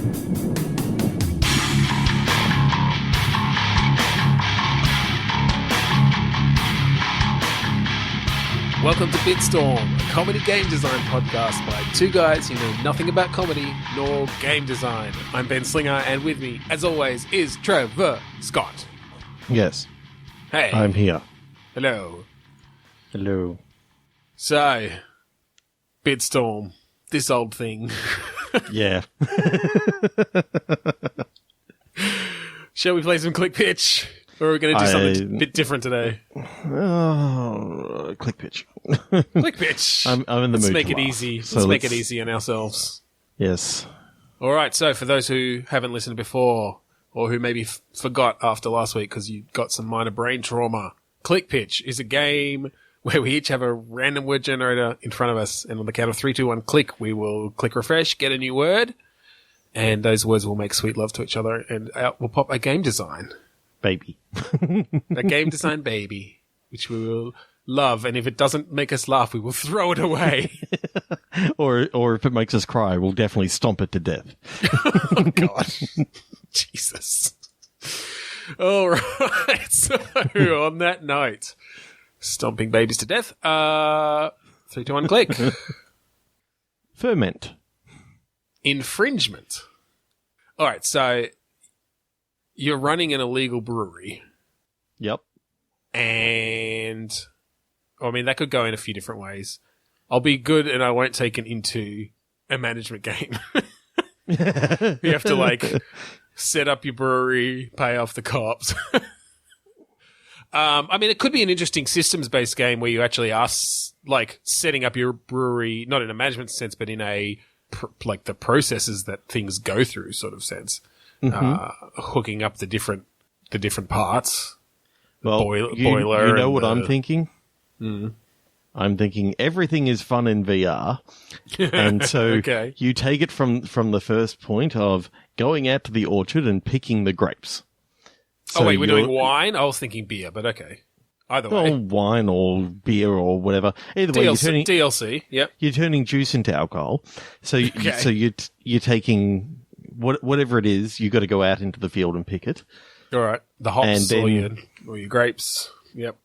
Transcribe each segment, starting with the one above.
Welcome to Bitstorm, a comedy game design podcast by two guys who know nothing about comedy nor game design. I'm Ben Slinger, and with me, as always, is Trevor Scott. Yes. Hey. I'm here. Hello. Hello. So, Bitstorm, this old thing. Yeah. Shall we play some Click Pitch? Or are we going to do something a bit different today? Oh, Click Pitch. Click Pitch. I'm in the mood. Let's make it easy. Let's make it easy on ourselves. Yes. All right. So, for those who haven't listened before, or who maybe forgot after last week because you got some minor brain trauma, Click Pitch is a game where we each have a random word generator in front of us, and on the count of 3, 2, 1, click, we will click refresh, get a new word, and those words will make sweet love to each other, and out will pop a game design. Baby. A game design baby, which we will love, and if it doesn't make us laugh, we will throw it away. or if it makes us cry, we'll definitely stomp it to death. Oh, God. Jesus. All right. So, on that note, stomping babies to death. 3, 2, 1, click. Ferment. Infringement. All right. So, you're running an illegal brewery. Yep. And, I mean, that could go in a few different ways. I'll be good and I won't take it into a management game. You have to, set up your brewery, pay off the cops. I mean, it could be an interesting systems-based game where you actually are, setting up your brewery, not in a management sense, but in a, the processes that things go through sort of sense. Mm-hmm. Hooking up the different parts. Well, boiler. You know what I'm thinking? Mm. I'm thinking everything is fun in VR. And so okay. You take it from the first point of going out to the orchard and picking the grapes. So we're doing wine? I was thinking beer, but okay. Either way. Well, wine or beer or whatever. Either way, DLC, yep. You're turning juice into alcohol. So, you're taking whatever it is, you got to go out into the field and pick it. All right. The hops and then, or your grapes. Yep.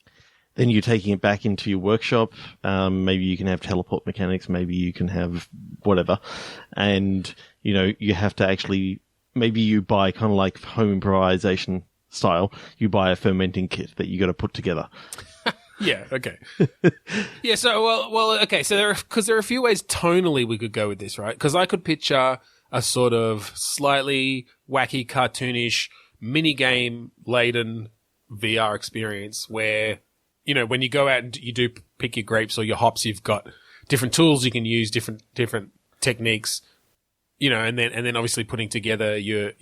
Then you're taking it back into your workshop. Maybe you can have teleport mechanics. Maybe you can have whatever. And, you have to actually, maybe you buy kind of like home improvisation style. You buy a fermenting kit that you got to put together. Yeah, okay. Yeah, so, well, okay. So there are a few ways tonally we could go with this, right? Because I could picture a sort of slightly wacky, cartoonish, mini-game-laden VR experience where, when you go out and you do pick your grapes or your hops, you've got different tools you can use, different techniques, and then obviously putting together your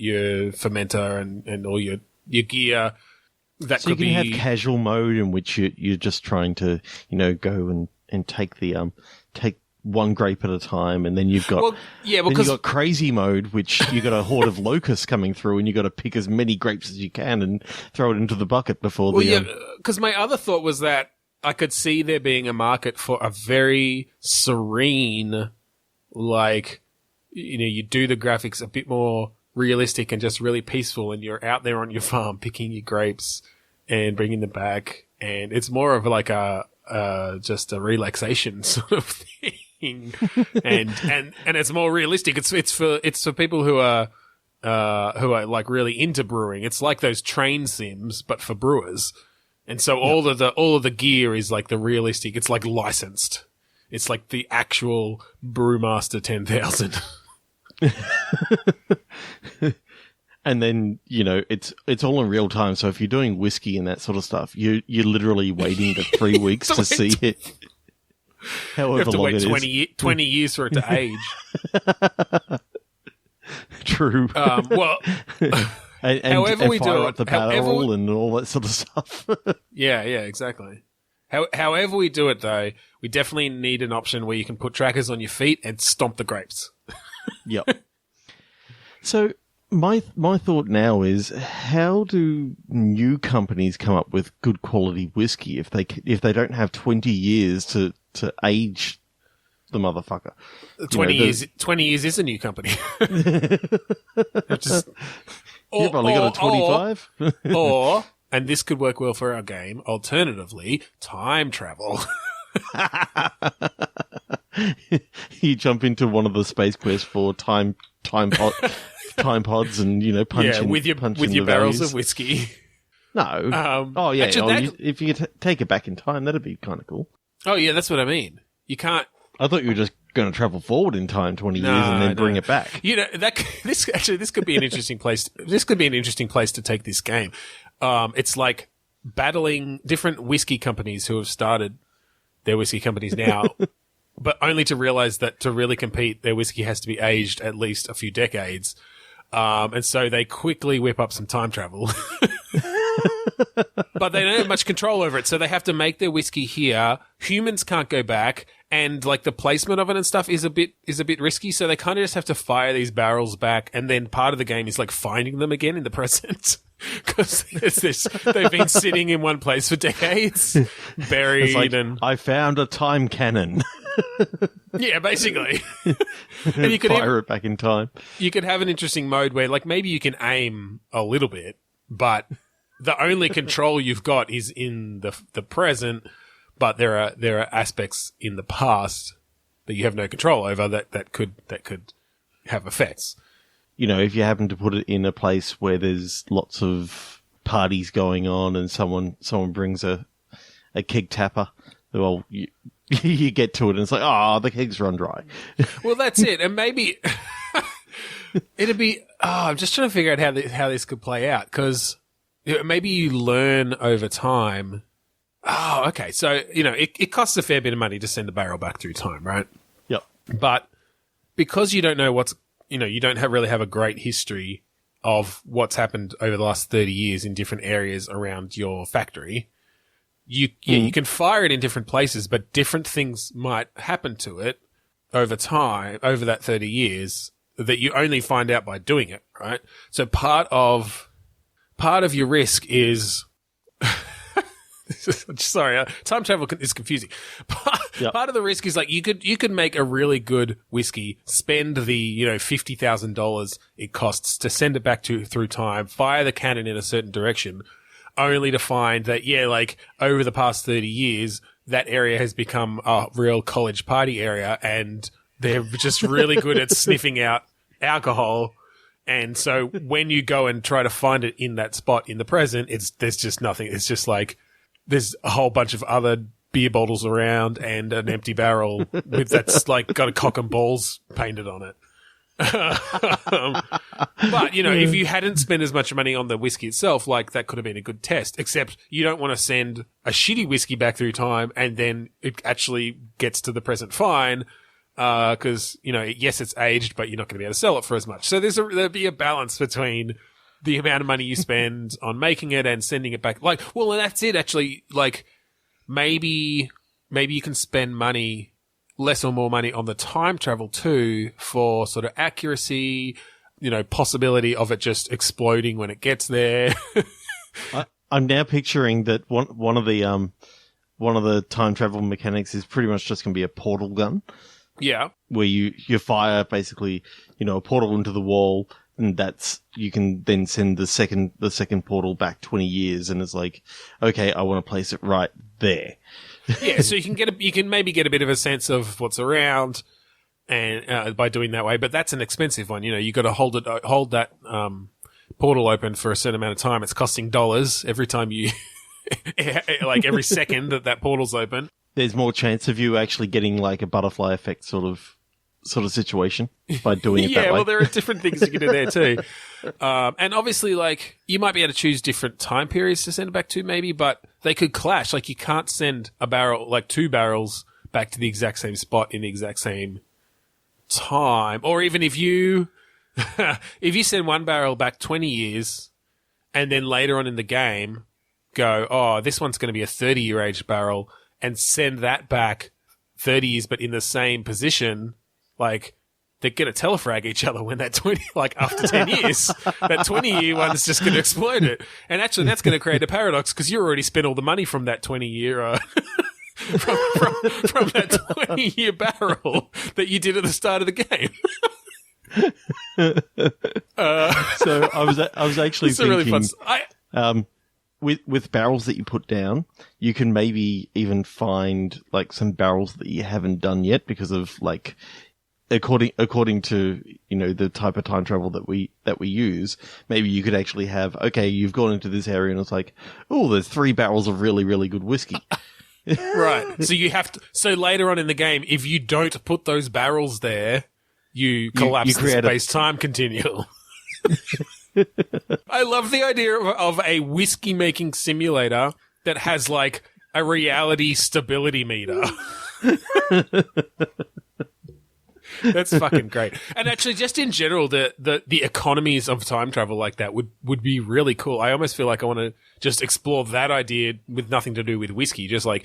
fermenter and all your gear. That so could you can be have casual mode in which you're just trying to, go and take take one grape at a time, and then you've got you've got crazy mode, which you got a horde of locusts coming through, and you got to pick as many grapes as you can and throw it into the bucket before because my other thought was that I could see there being a market for a very serene, you do the graphics a bit more realistic and just really peaceful, and you're out there on your farm picking your grapes and bringing them back, and it's more of just a relaxation sort of thing. And it's more realistic. It's for people who are really into brewing. It's like those train sims, but for brewers. And so all of the gear is like the realistic. It's like licensed. It's like the actual Brewmaster 10,000. And then, it's all in real time. So if you're doing whiskey and that sort of stuff, you're literally waiting for 3 weeks to see it. However you have to long wait 20 years for it to age. True. Well, and however we fire do up the barrel and all that sort of stuff. Yeah, exactly. However we do it, though, we definitely need an option where you can put trackers on your feet and stomp the grapes. Yep. So my thought now is, how do new companies come up with good quality whiskey if they don't have 20 years to age the motherfucker. 20 years is a new company. Just, You've only got a 25. Or, and this could work well for our game, alternatively, time travel. You jump into one of the Space Quest for time pods and, punching with your barrels of whiskey. No. If you could take it back in time, that'd be kind of cool. Oh, yeah, that's what I mean. You can't... I thought you were just going to travel forward in time 20 years and then bring it back. This could be an interesting place. This could be an interesting place to take this game. It's like battling different whiskey companies who have started their whiskey companies now, but only to realize that to really compete, their whiskey has to be aged at least a few decades. And so they quickly whip up some time travel. But they don't have much control over it, so they have to make their whiskey here. Humans can't go back, and like the placement of it and stuff is a bit risky, so they kind of just have to fire these barrels back, and then part of the game is like finding them again in the present. Because they've been sitting in one place for decades, buried, and I found a time cannon. Yeah, basically. And you could fire it back in time. You could have an interesting mode where, like, maybe you can aim a little bit, but the only control you've got is in the present. But there are aspects in the past that you have no control over that could have effects. If you happen to put it in a place where there's lots of parties going on and someone brings a keg tapper, well, you get to it and it's like, the kegs run dry. Well, that's it. And maybe it'd be, I'm just trying to figure out how this could play out, because maybe you learn over time. Oh, okay. So, it costs a fair bit of money to send a barrel back through time, right? Yep. But because you don't know you don't really have a great history of what's happened over the last 30 years in different areas around your factory, you can fire it in different places, but different things might happen to it over time, over that 30 years, that you only find out by doing it, right? So part of your risk is... Sorry, time travel is confusing. Part of the risk is like you could make a really good whiskey, spend the $50,000 it costs to send it back through time, fire the cannon in a certain direction, only to find that over the past 30 years that area has become a real college party area, and they're just really good at sniffing out alcohol. And so when you go and try to find it in that spot in the present, there's just nothing. It's just like there's a whole bunch of other beer bottles around and an empty barrel that's like got a cock and balls painted on it. But if you hadn't spent as much money on the whiskey itself, that could have been a good test. Except you don't want to send a shitty whiskey back through time and then it actually gets to the present fine. Because yes, it's aged, but you're not going to be able to sell it for as much. So there'd be a balance between the amount of money you spend on making it and sending it back. And that's it. Actually, maybe you can spend less or more money on the time travel too, for sort of accuracy, possibility of it just exploding when it gets there. I'm now picturing that one of the time travel mechanics is pretty much just going to be a portal gun. Yeah. Where you fire basically, a portal into the wall, and you can then send the second portal back 20 years, and it's like, okay, I want to place it right there. Yeah, so you can maybe get a bit of a sense of what's around, and by doing that way, but that's an expensive one. You got to hold that portal open for a certain amount of time. It's costing dollars every time you, every second that portal's open. There's more chance of you actually getting a butterfly effect sort of situation by doing it that way. Yeah, well, there are different things you can do there too. And obviously, you might be able to choose different time periods to send it back to maybe, but they could clash. You can't send a barrel, two barrels back to the exact same spot in the exact same time. Or even if you send one barrel back 20 years and then later on in the game go, this one's going to be a 30-year aged barrel, and send that back 30 years but in the same position, they're going to telefrag each other when that 20, after 10 years, that 20-year one's just going to explode it. And actually that's going to create a paradox because you already spent all the money from that 20-year from that 20-year barrel that you did at the start of the game. So I was actually It's thinking, a really fun. with barrels that you put down, you can maybe even find like some barrels that you haven't done yet because of like according to the type of time travel that we use. Maybe you could actually have, okay, you've gone into this area and it's like, oh, there's 3 barrels of really, really good whiskey. Right. So you have to. So later on in the game, if you don't put those barrels there, you collapse the space-time continuum. I love the idea of a whiskey-making simulator that has, like, a reality stability meter. That's fucking great. And actually, just in general, the economies of time travel like that would be really cool. I almost feel like I want to just explore that idea with nothing to do with whiskey, just like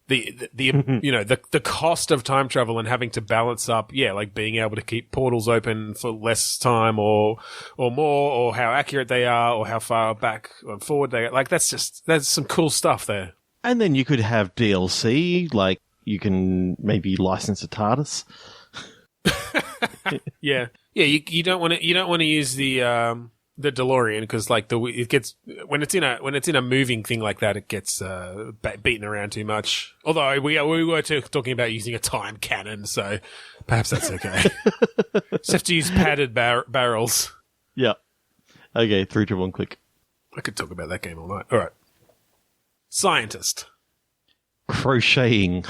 the cost of time travel and having to balance up, like being able to keep portals open for less time or more, or how accurate they are, or how far back or forward they are. Like that's some cool stuff there. And then you could have DLC, like you can maybe license a TARDIS. Yeah. You don't want to use the DeLorean because like it gets when it's in a moving thing like that, it gets beaten around too much. Although we were talking about using a time cannon, so perhaps that's okay. Just have to use padded barrels. Yeah. Okay, 3, 2, 1, click. I could talk about that game all night. All right. Scientist. Crocheting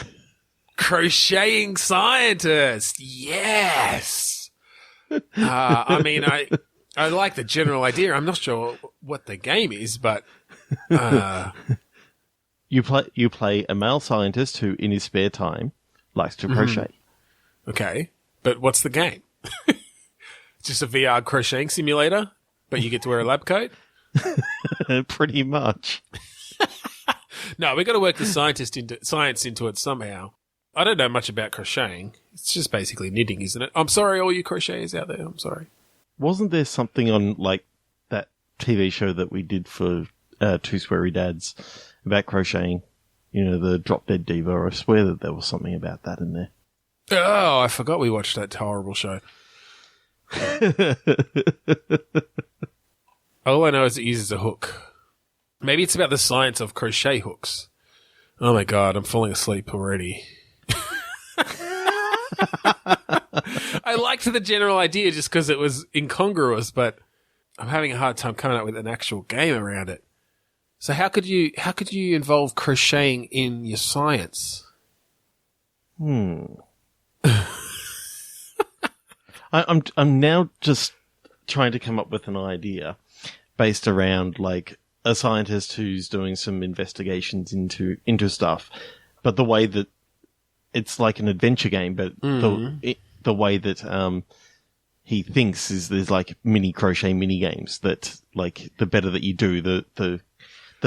scientist. Yes. I mean, I like the general idea. I'm not sure what the game is, but you play a male scientist who, in his spare time, likes to crochet. Okay, but what's the game? It's just a VR crocheting simulator, but you get to wear a lab coat. Pretty much. No, we got to work the science into it somehow. I don't know much about crocheting. It's just basically knitting, isn't it? I'm sorry, all you crocheters out there. I'm sorry. Wasn't there something on like that TV show that we did for Two Sweary Dads about crocheting? The Drop Dead Diva. I swear that there was something about that in there. Oh, I forgot we watched that horrible show. All I know is it uses a hook. Maybe it's about the science of crochet hooks. Oh my god, I'm falling asleep already. I liked the general idea just because it was incongruous, but I'm having a hard time coming up with an actual game around it. So how could you involve crocheting in your science? I'm now just trying to come up with an idea based around like a scientist who's doing some investigations into stuff, but the way that it's like an adventure game, but the way that he thinks is there's like mini crochet mini games that like the better that you do, the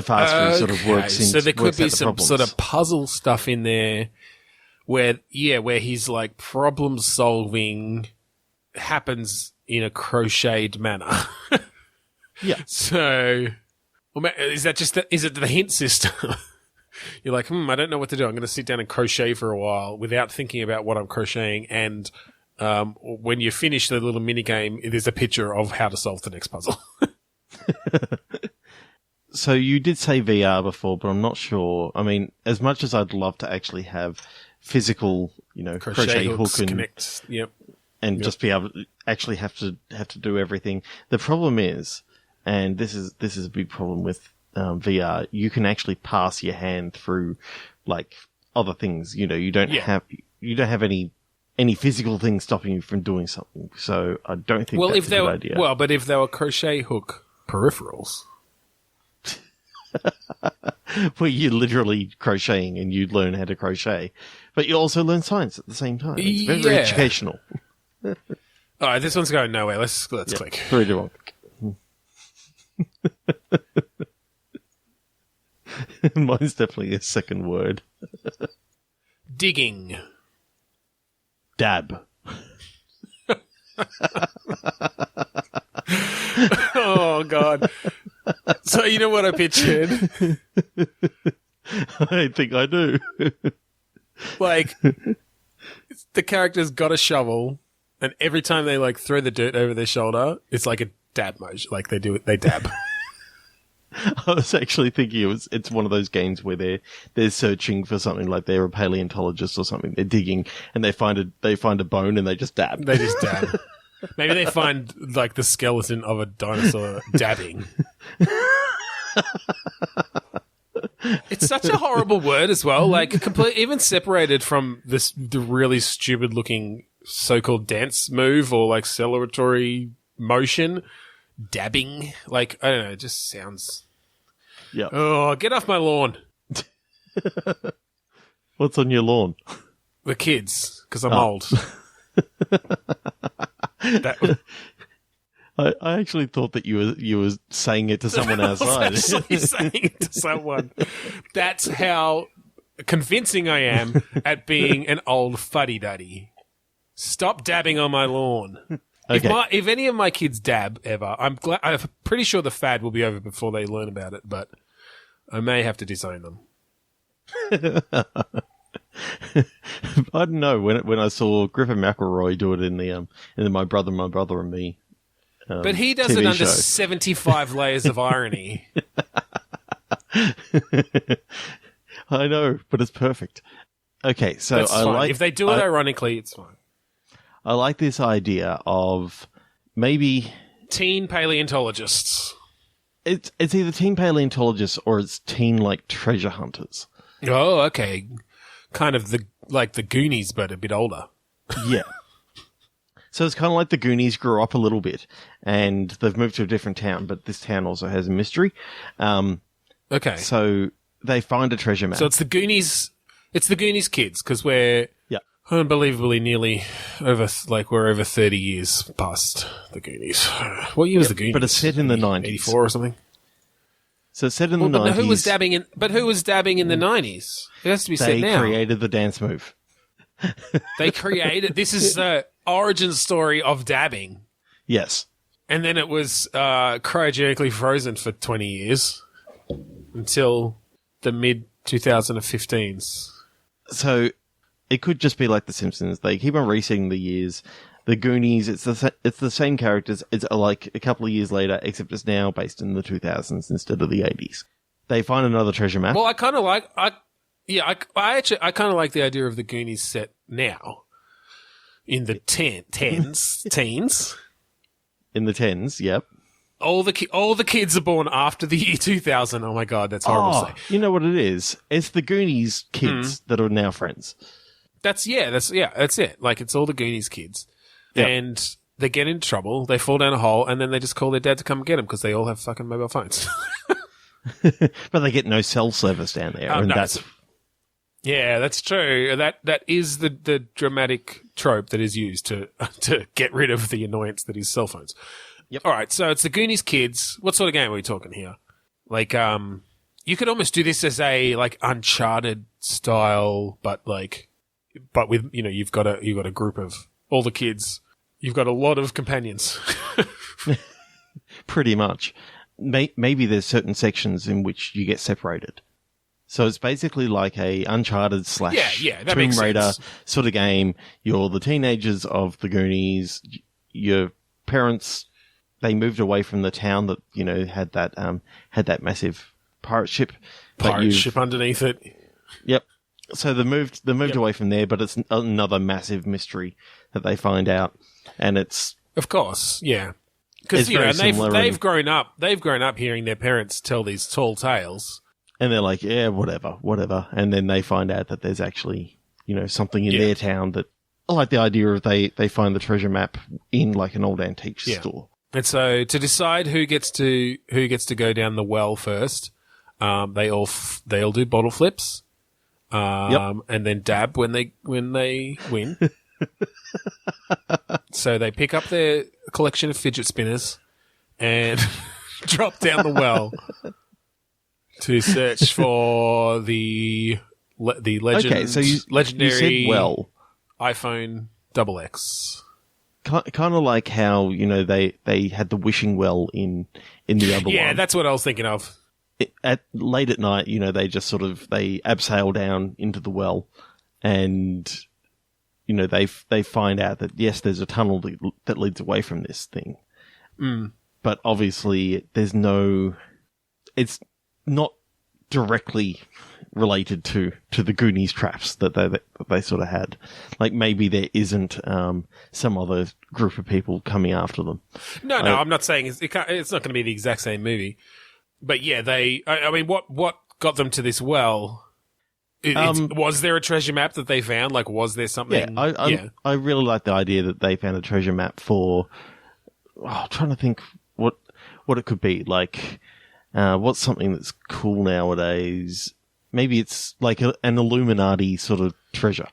faster it sort of works. So there could be some sort of puzzle stuff in there where he's like problem solving happens in a crocheted manner. Yeah. So is it the hint system? You're like, I don't know what to do. I'm going to sit down and crochet for a while without thinking about what I'm crocheting. And when you finish the little mini game, there's a picture of how to solve the next puzzle. So you did say VR before, but I'm not sure. I mean, as much as I'd love to actually have physical, crochet hook and connect, just be able to actually have to do everything. The problem is, and this is a big problem with VR, you can actually pass your hand through like other things. You don't have any physical thing stopping you from doing something. So I don't think that's a good idea. Well, but if they were crochet hook peripherals. Where you're literally crocheting and you learn how to crochet, but you also learn science at the same time. It's very educational. All right, this one's going nowhere. Let's click. 3, 2, 1. Mine's definitely a second word. Digging. Dab. Oh, God. So you know what I pictured? I think I do. Like, the character's got a shovel, and every time they like throw the dirt over their shoulder, it's like a dab motion. Like they dab. I was actually thinking it's one of those games where they're searching for something, like they're a paleontologist or something. They're digging and they find a bone and they just dab. They just dab. Maybe they find like the skeleton of a dinosaur dabbing. It's such a horrible word as well. Like even separated from the really stupid looking so-called dance move or like celebratory motion. Dabbing, like, I don't know, it just sounds... Yeah. Oh, get off my lawn. What's on your lawn? The kids, because I'm old. I actually thought that you were saying it to someone outside. I was actually saying it to someone. That's how convincing I am at being an old fuddy-duddy. Stop dabbing on my lawn. Okay. If any of my kids dab ever, I'm pretty sure the fad will be over before they learn about it, but I may have to disown them. I don't know. When I saw Griffin McElroy do it in the My Brother and Me, but he does TV it under show. 75 layers of irony. I know, but it's perfect. Okay, so That's fine. If they do it ironically, it's fine. I like this idea of maybe teen paleontologists. It's either teen paleontologists or it's teen like treasure hunters. Oh, okay. Kind of the Goonies, but a bit older. Yeah. So it's kind of like the Goonies grew up a little bit and they've moved to a different town, but this town also has a mystery. Okay. So they find a treasure map. So it's the Goonies. It's the Goonies kids because we're unbelievably nearly over. Like we're over 30 years past the Goonies. What year was the Goonies? But it's set in the 90s, 84 or something. So it's set in the 90s. But who was dabbing in? But who was dabbing in the 90s? It has to be set now. They created the dance move. They created. This is the origin story of dabbing. Yes. And then it was cryogenically frozen for 20 years until the mid 2015s. So it could just be like The Simpsons. They keep on resetting the years. The Goonies, it's the same characters. It's like a couple of years later, except it's now based in the 2000s instead of the 80s. They find another treasure map. Well, I kind of like I kind of like the idea of the Goonies set now in the teens. In the 10s, yep. All the kids are born after the year 2000. Oh my god, that's horrible to say. You know what it is? It's the Goonies kids that are now friends. That's it. Like it's all the Goonies kids. Yep. And they get in trouble, they fall down a hole, and then they just call their dad to come get them because they all have fucking mobile phones. But they get no cell service down there. And no, that's true. That is the dramatic trope that is used to get rid of the annoyance that is cell phones. Yep. All right, so it's the Goonies kids. What sort of game are we talking here? Like, you could almost do this as a like Uncharted style, but with you've got a group of all the kids. You've got a lot of companions. Pretty much. Maybe there's certain sections in which you get separated. So it's basically like a Uncharted / Tomb Raider sort of game. You're the teenagers of the Goonies. Your parents, they moved away from the town that had that massive pirate ship. Underneath it. Yep. So they moved away from there, but it's another massive mystery that they find out, and it's of course, yeah, because they've grown up hearing their parents tell these tall tales, and they're like, yeah, whatever, and then they find out that there's actually something in their town that I like the idea of they find the treasure map in like an old antique store, and so to decide who gets to go down the well first, they all do bottle flips. And then dab when they win. So they pick up their collection of fidget spinners and drop down the well to search for the legendary you said well. iPhone XX. Kind of like how they had the wishing well in the other one. Yeah, that's what I was thinking of. at late at night, they just they abseil down into the well, and they find out that yes, there's a tunnel that leads away from this thing, but obviously it's not directly related to the Goonies traps that they sort of had. Like maybe there isn't some other group of people coming after them. No, I'm not saying it's not going to be the exact same movie. But yeah, I mean, what got them to this well? Was there a treasure map that they found? Like, was there something? Yeah, I really like the idea that they found a treasure map for. I'm trying to think what it could be. Like, what's something that's cool nowadays? Maybe it's like an Illuminati sort of treasure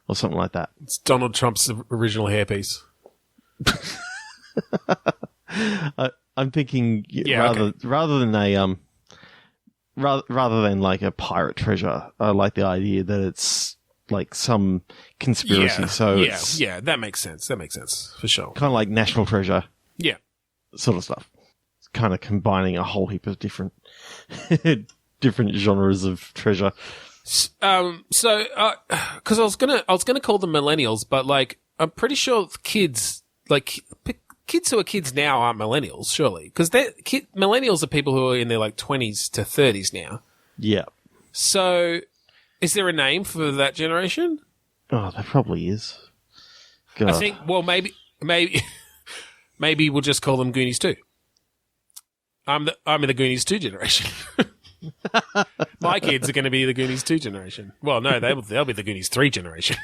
or something like that. It's Donald Trump's original hairpiece. I'm thinking rather than like a pirate treasure, I like the idea that it's like some conspiracy. That makes sense. That makes sense for sure. Kind of like national treasure. Yeah, sort of stuff. It's kind of combining a whole heap of different genres of treasure. Because I was gonna call them millennials, but like I'm pretty sure kids who are kids now aren't millennials, surely, because millennials are people who are in their like 20s to 30s now. Yeah. So, is there a name for that generation? Oh, there probably is. God. I think. Well, maybe we'll just call them Goonies 2. I'm in the Goonies 2 generation. My kids are going to be the Goonies 2 generation. Well, no, they'll be the Goonies 3 generation.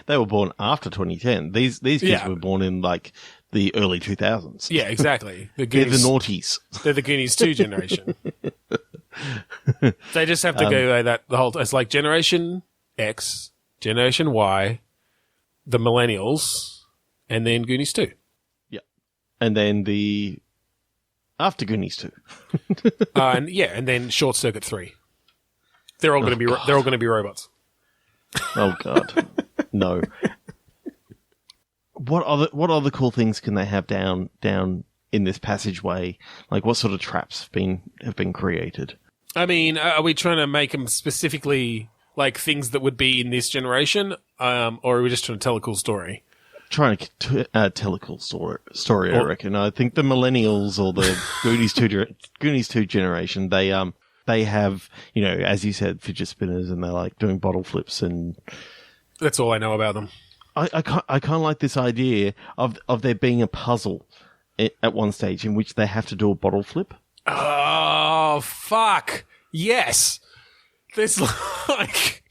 They were born after 2010. These kids were born in like the early 2000s. Yeah, exactly. They're the noughties. They're the Goonies 2 generation. They just have to go by that the whole. It's like Generation X, Generation Y, the Millennials, and then Goonies 2. Yeah, and then the after Goonies 2. and then Short Circuit 3. They're all going to be robots. Oh God, no! What other cool things can they have down in this passageway? Like, what sort of traps have been created? I mean, are we trying to make them specifically like things that would be in this generation, or are we just trying to tell a cool story? Trying to tell a cool story. I reckon. I think the millennials or the Goonies 2 generation, they have, as you said, fidget spinners, and they're like doing bottle flips, and that's all I know about them. I kind of like this idea of there being a puzzle at one stage in which they have to do a bottle flip. Oh fuck! Yes, there's like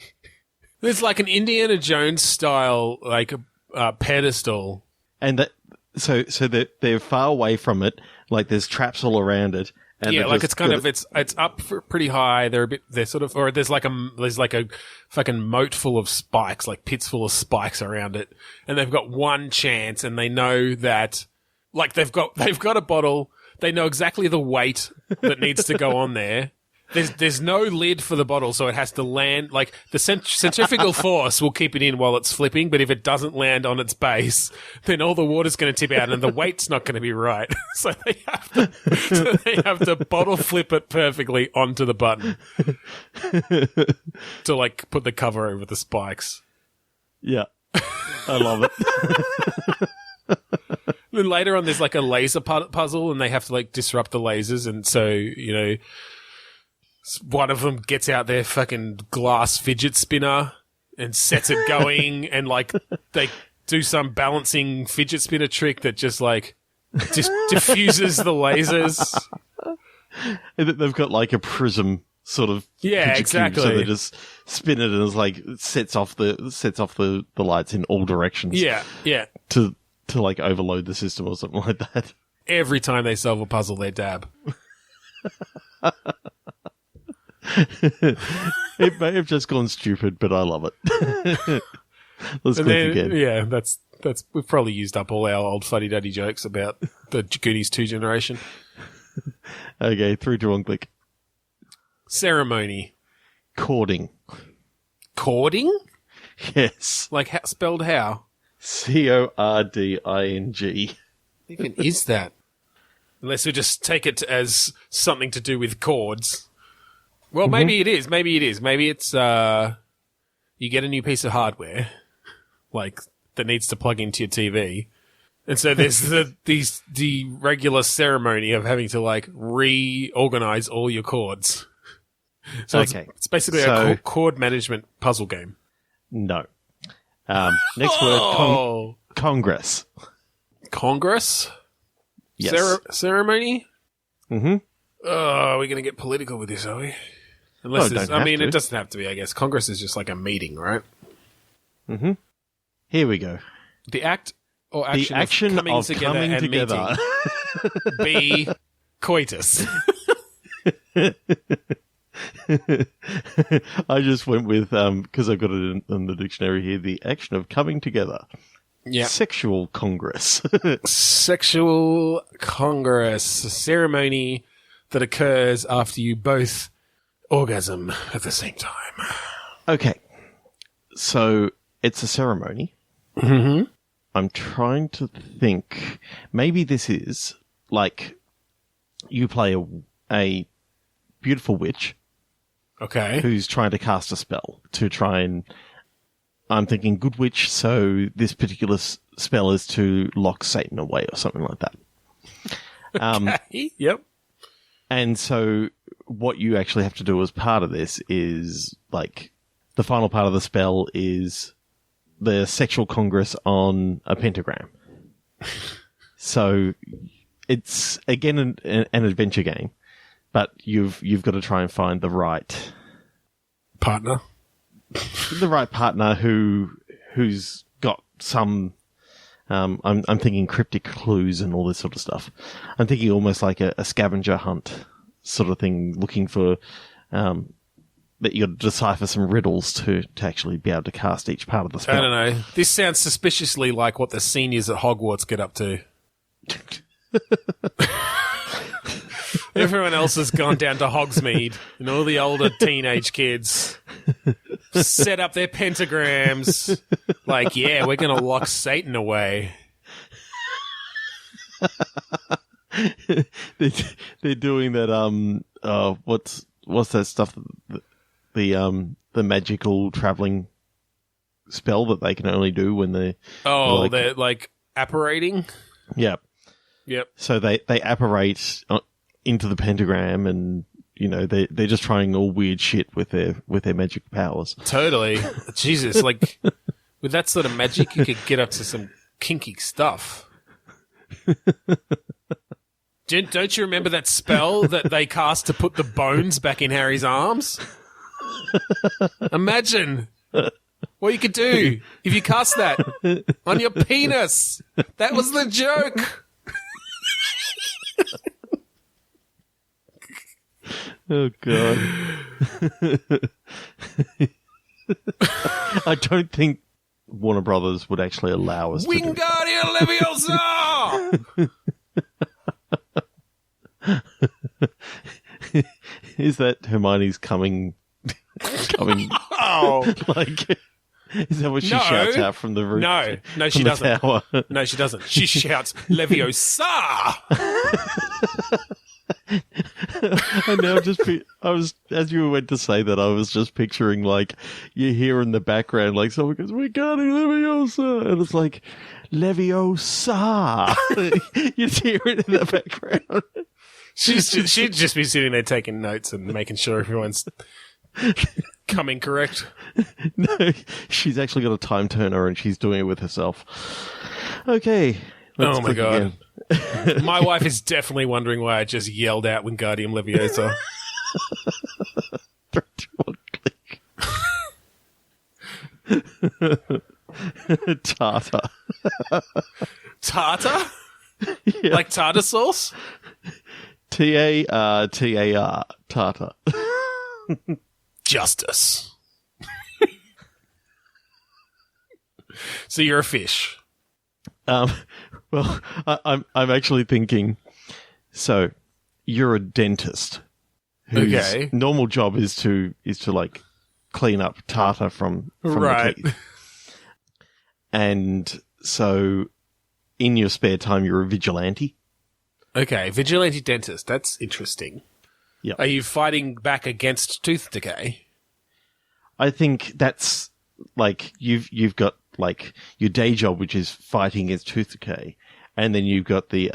an Indiana Jones style like pedestal, and so they're far away from it. Like there's traps all around it. And yeah, like it's kind of it's up pretty high. They're sort of, or there's like a fucking moat full of spikes, like pits full of spikes around it, and they've got one chance, and they know that, like they've got a bottle. They know exactly the weight that needs to go on there. There's no lid for the bottle, so it has to land. Like the centrifugal force will keep it in while it's flipping, but if it doesn't land on its base, then all the water's going to tip out, and the weight's not going to be right. So they have to bottle flip it perfectly onto the button to like put the cover over the spikes. Yeah, I love it. Then later on, there's like a laser puzzle, and they have to like disrupt the lasers, and so one of them gets out their fucking glass fidget spinner and sets it going, and like they do some balancing fidget spinner trick that just diffuses the lasers. And they've got like a prism sort of exactly. Cube, so they just spin it and it's like it sets off the lights in all directions. Yeah. To like overload the system or something like that. Every time they solve a puzzle, they dab. It may have just gone stupid, but I love it. Let's click again. Yeah, that's we've probably used up all our old fuddy-duddy jokes about the Goonies 2 generation. Okay, 3, 2, 1, click. Ceremony. Courting. Courting? Yes. Like spelled how? Cording. Even is that? Unless we just take it as something to do with chords. Well, maybe it is. Maybe it's you get a new piece of hardware, like that needs to plug into your TV, and so there's the regular ceremony of having to like reorganize all your chords. So it's basically a chord management puzzle game. No. Next word, Congress. Congress? Yes. Ceremony? Mm-hmm. Oh, are we going to get political with this, are we? Unless it doesn't have to be, I guess. Congress is just like a meeting, right? Mm-hmm. Here we go. The act or action, of coming together and meeting. B, coitus. I just went with, because I've got it in the dictionary here, the action of coming together. Yeah. Sexual congress. Sexual congress. A ceremony that occurs after you both orgasm at the same time. Okay. So it's a ceremony. Mm-hmm. I'm trying to think. Maybe this is like you play a beautiful witch. Okay. Who's trying to cast a spell to try and... I'm thinking good witch, so this particular spell is to lock Satan away or something like that. Okay. Yep. And so what you actually have to do as part of this is, like, the final part of the spell is the sexual congress on a pentagram. So it's, again, an adventure game, but you've got to try and find the right... partner. The right partner who's got some... I'm thinking cryptic clues and all this sort of stuff. I'm thinking almost like a scavenger hunt sort of thing, looking for that you got to decipher some riddles to actually be able to cast each part of the spell. I don't know. This sounds suspiciously like what the seniors at Hogwarts get up to. Everyone else has gone down to Hogsmeade, and all the older teenage kids set up their pentagrams. Like, yeah, we're going to lock Satan away. They're doing that. What's that stuff? The magical traveling spell that they can only do when they. Oh, they're like apparating. Yep. So they apparate into the pentagram, and they're just trying all weird shit with their magic powers. Totally. Jesus, like with that sort of magic, you could get up to some kinky stuff. Don't you remember that spell that they cast to put the bones back in Harry's arms? Imagine what you could do if you cast that on your penis. That was the joke. Oh, God. I don't think Warner Brothers would actually allow us to do Wingardium Leviosa! Is that Hermione's coming? Oh. Like, is that what she shouts out from the roof? No, she doesn't. Tower? No, she doesn't. She shouts, Leviosa! And now I was, as you went to say that, I was just picturing, like, you hear in the background, like, someone goes, Wingardium Leviosa! And it's like, Leviosa! You just hear it in the background. She'd just be sitting there taking notes and making sure everyone's coming correct. No, she's actually got a time turner and she's doing it with herself. Okay. Oh my God. My wife is definitely wondering why I just yelled out Wingardium Leviosa. Tartar. Tartar? Yeah. Like tartar sauce? Tartar. Tartar. Justice. So you're a fish. Well, I'm actually thinking. So, you're a dentist whose normal job is to like clean up tartar from the teeth. And so, in your spare time, you're a vigilante. Okay, vigilante dentist. That's interesting. Yeah. Are you fighting back against tooth decay? I think that's like you've got like your day job, which is fighting against tooth decay, and then you've got the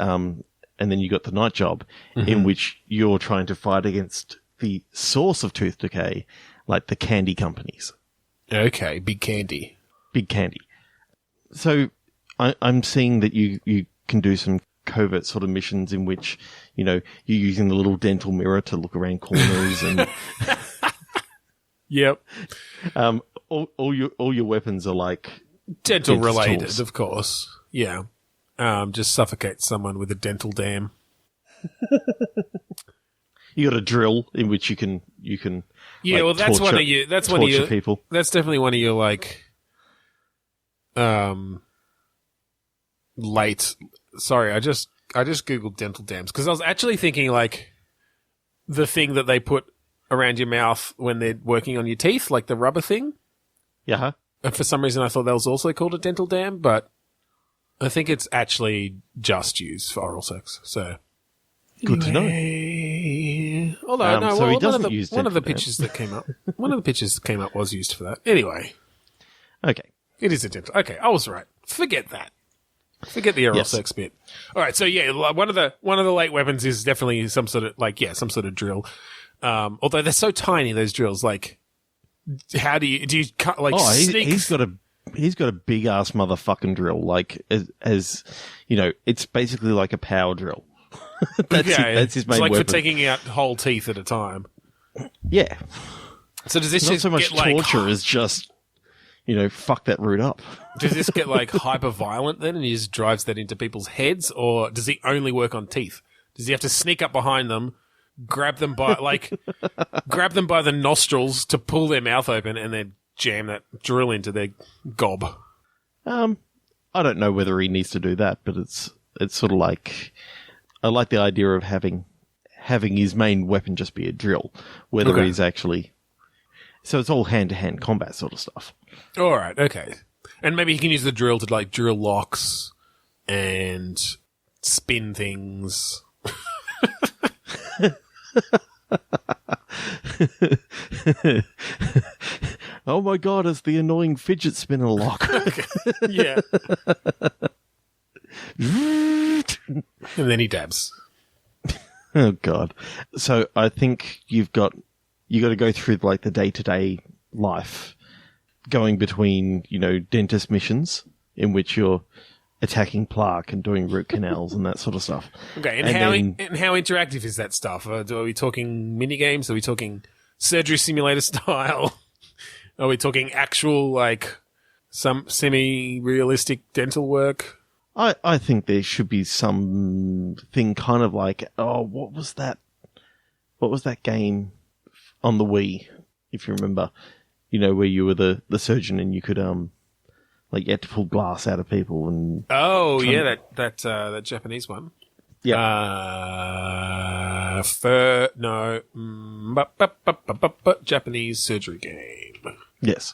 night job in which you're trying to fight against the source of tooth decay, like the candy companies. Okay, big candy. Big candy. So I'm seeing that you can do some covert sort of missions in which, you know, you're using the little dental mirror to look around corners and Yep. all your weapons are like Dental related, tools. of course. Yeah. Just suffocate someone with a dental dam. You got a drill in which you can Yeah, like, well, that's torture, one of you. That's one of torture your people. That's definitely one of your like, late. Sorry, I just googled dental dams because I was actually thinking like the thing that they put around your mouth when they're working on your teeth, like the rubber thing. Yeah. And for some reason, I thought that was also called a dental dam, but I think it's actually just used for oral sex. So Good to know. Although no, so well, he doesn't use one of the dental pictures that came up. One of the pictures that came up was used for that. Anyway, Okay. it is a dental. Okay, I was right. Forget that. Forget the oral Yes. sex bit. All right, so yeah, one of the late weapons is definitely some sort of drill. Although they're so tiny, those drills. Like, how do you cut like sneak? he's got a big ass motherfucking drill. Like as you know, it's basically like a power drill. That's his main it's like weapon. for taking out whole teeth at a time. Yeah. So does this Not just so much get like torture as just, you know, fuck that root up. does this get like hyper violent then, and he just drives that into people's heads, or does he only work on teeth? Does he have to sneak up behind them, grab them by the nostrils to pull their mouth open, and then jam that drill into their gob? I don't know whether he needs to do that, but it's sort of like I like the idea of having his main weapon just be a drill, whether Okay. he's actually. So it's all hand-to-hand combat sort of stuff. All right, okay, and maybe he can use the drill to like drill locks and spin things. Oh my god, it's the annoying fidget spinner lock. Yeah, and then he dabs. Oh god. So I think you got to go through like the day-to-day life, going between, you know, dentist missions in which you're attacking plaque and doing root canals and that sort of stuff. Okay, and how interactive is that stuff? Are we talking mini games? Are we talking surgery simulator style? Are we talking actual like some semi-realistic dental work? I think there should be something kind of like, what was that game on the Wii, if you remember, you know, where you were the surgeon and you could like you had to pull glass out of people and that Japanese one. Yeah. Japanese surgery game. Yes.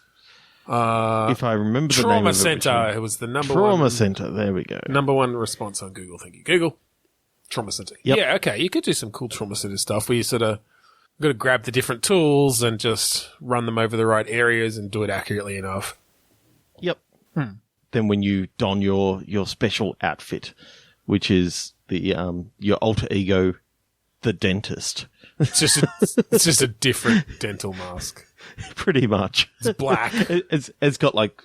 If I remember the name Trauma of it. Center. It was the number Trauma one. Center. There we go. Number one response on Google. Thank you, Google. Trauma Center. Yep. Yeah, okay. You could do some cool Trauma Center stuff where you sort of got to grab the different tools and just run them over the right areas and do it accurately enough. Yep. Then when you don your special outfit, which is the your alter ego, the dentist. It's just a different dental mask. Pretty much. It's black. It's got like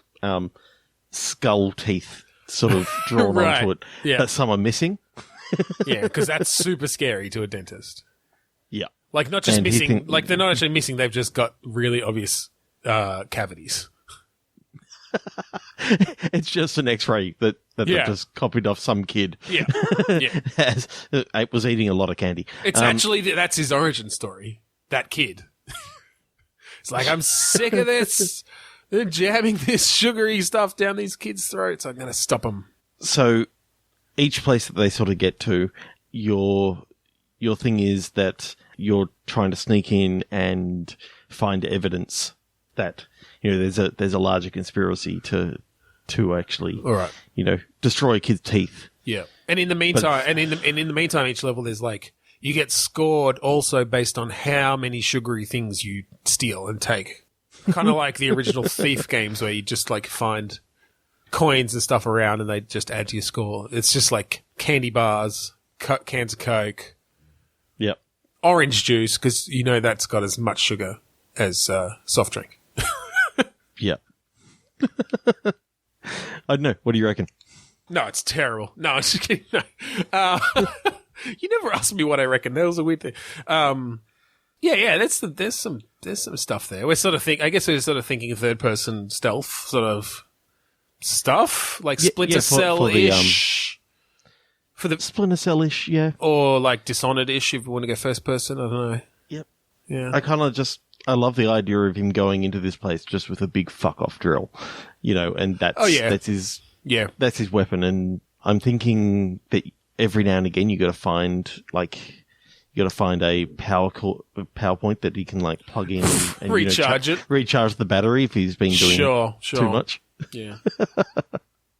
skull teeth sort of drawn Right. onto it Yeah. that some are missing. Yeah, because that's super scary to a dentist. Yeah. Like not just And he missing, like they're not actually missing. They've just got really obvious cavities. It's just an X-ray that Yeah. they've just copied off some kid. Yeah, yeah. As was eating a lot of candy. It's actually that's his origin story. That kid. It's like, I'm sick of this. They're jamming this sugary stuff down these kids' throats. I'm going to stop them. So each place that they sort of get to, your thing is that you're trying to sneak in and find evidence that, you know, there's a larger conspiracy to actually, All right. you know, destroy a kid's teeth. Yeah. And in the meantime, each level there's like you get scored also based on how many sugary things you steal and take. Kind of like the original Thief games where you just like find coins and stuff around and they just add to your score. It's just like candy bars, cans of Coke, Yep. orange juice, because you know that's got as much sugar as soft drink. Yep. I don't know. What do you reckon? No, it's terrible. No, I'm just kidding. No. You never asked me what I reckon. That was a weird thing. Yeah. There's some stuff there. We're sort of thinking third person stealth sort of stuff, like Splinter Cell-ish. For the Splinter Cell-ish, yeah. Or like Dishonored-ish if you want to go first person. I don't know. Yep. Yeah. I love the idea of him going into this place just with a big fuck off drill, and that's his weapon. And I'm thinking that every now and again you got to find a power point that he can like plug in and recharge the battery if he's been doing too much. Yeah.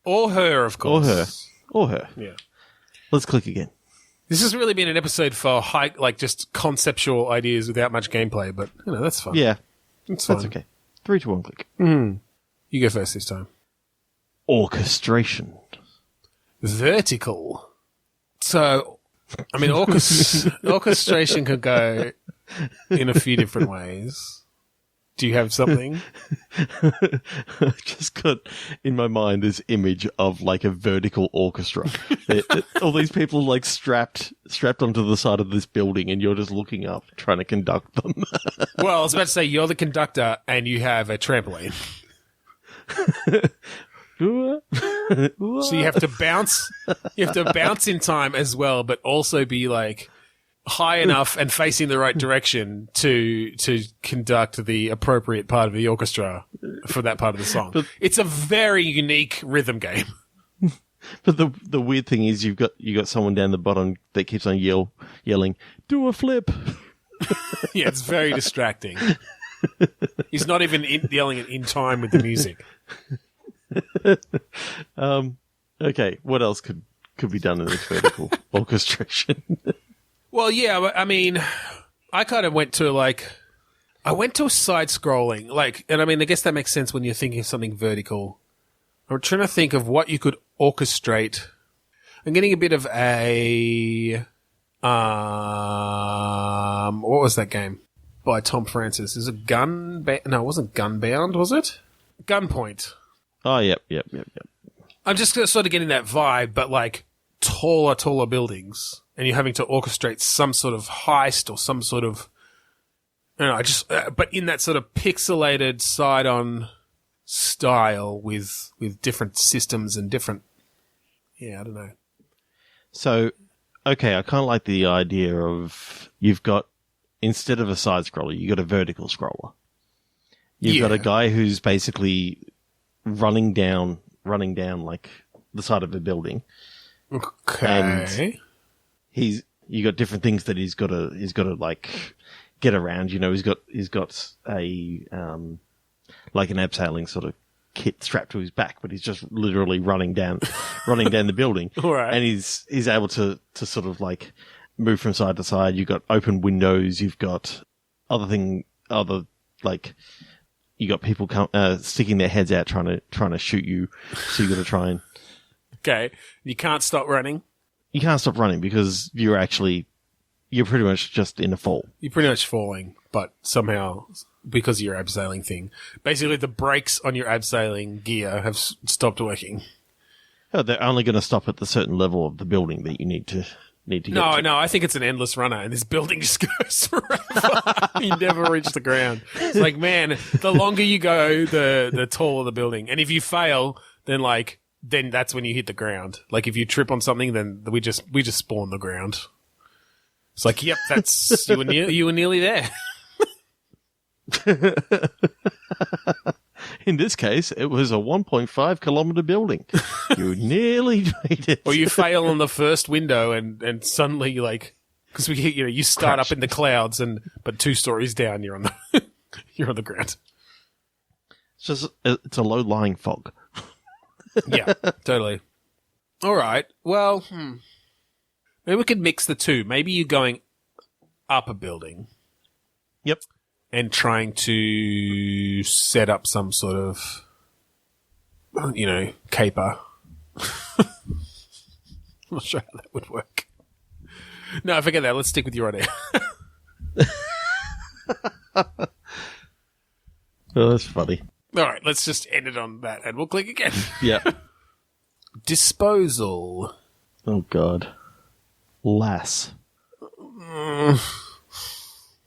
Or her, of course. Or her. Yeah. Let's click again. This has really been an episode for just conceptual ideas without much gameplay, but that's fun. Yeah, that's okay. 3, 2, 1, click. You go first this time. Orchestration. Vertical. So, I mean, orchestration could go in a few different ways. Do you have something? I just got in my mind this image of like a vertical orchestra. All these people like strapped onto the side of this building, and you're just looking up trying to conduct them. Well, I was about to say you're the conductor, and you have a trampoline. So you have to bounce. You have to bounce in time as well, but also be like high enough and facing the right direction to conduct the appropriate part of the orchestra for that part of the song. But it's a very unique rhythm game. But the weird thing is you got someone down the bottom that keeps on yelling, "Do a flip." Yeah, it's very distracting. He's not even yelling it in time with the music. Okay, what else could be done in this vertical orchestration? Well, yeah, I mean, I kind of went to side-scrolling, and I mean, I guess that makes sense when you're thinking of something vertical. I'm trying to think of what you could orchestrate. I'm getting a bit of a, what was that game by Tom Francis? Is it no, it wasn't Gunbound, was it? Gunpoint. Oh, yep. I'm just sort of getting that vibe, but like taller buildings. And you're having to orchestrate some sort of heist or some sort of, but in that sort of pixelated side-on style with different systems and different, I don't know. So, okay, I kind of like the idea of you've got, instead of a side scroller, you've got a vertical scroller. You've got a guy who's basically running down like the side of a building. Okay. And you got different things that he's got to like get around. He's got a like an abseiling sort of kit strapped to his back, but he's just literally running down the building. All right. And he's able to sort of like move from side to side. You've got open windows. You've got you got people sticking their heads out trying to shoot you. So you got to try and. Okay. You can't stop running. You can't stop running because you're pretty much just in a fall. You're pretty much falling, but somehow, because of your abseiling thing, basically the brakes on your abseiling gear have stopped working. Oh, they're only going to stop at the certain level of the building that you need to get to. No, I think it's an endless runner, and this building just goes forever. You never reach the ground. It's like, man, the longer you go, the taller the building. And if you fail, then that's when you hit the ground. Like if you trip on something, then we just spawn the ground. It's like, yep, that's you were nearly there. In this case, it was a 1.5 kilometer building. You nearly made it. Or you fail on the first window and suddenly because you start up in the clouds but 2 stories down you're on the ground. It's a low lying fog. Yeah, totally. All right. Well, maybe we could mix the two. Maybe you're going up a building. Yep. And trying to set up some sort of, caper. I'm not sure how that would work. No, forget that. Let's stick with your idea. Oh, that's funny. All right, let's just end it on that, and we'll click again. Yeah. Disposal. Oh, God. Lass.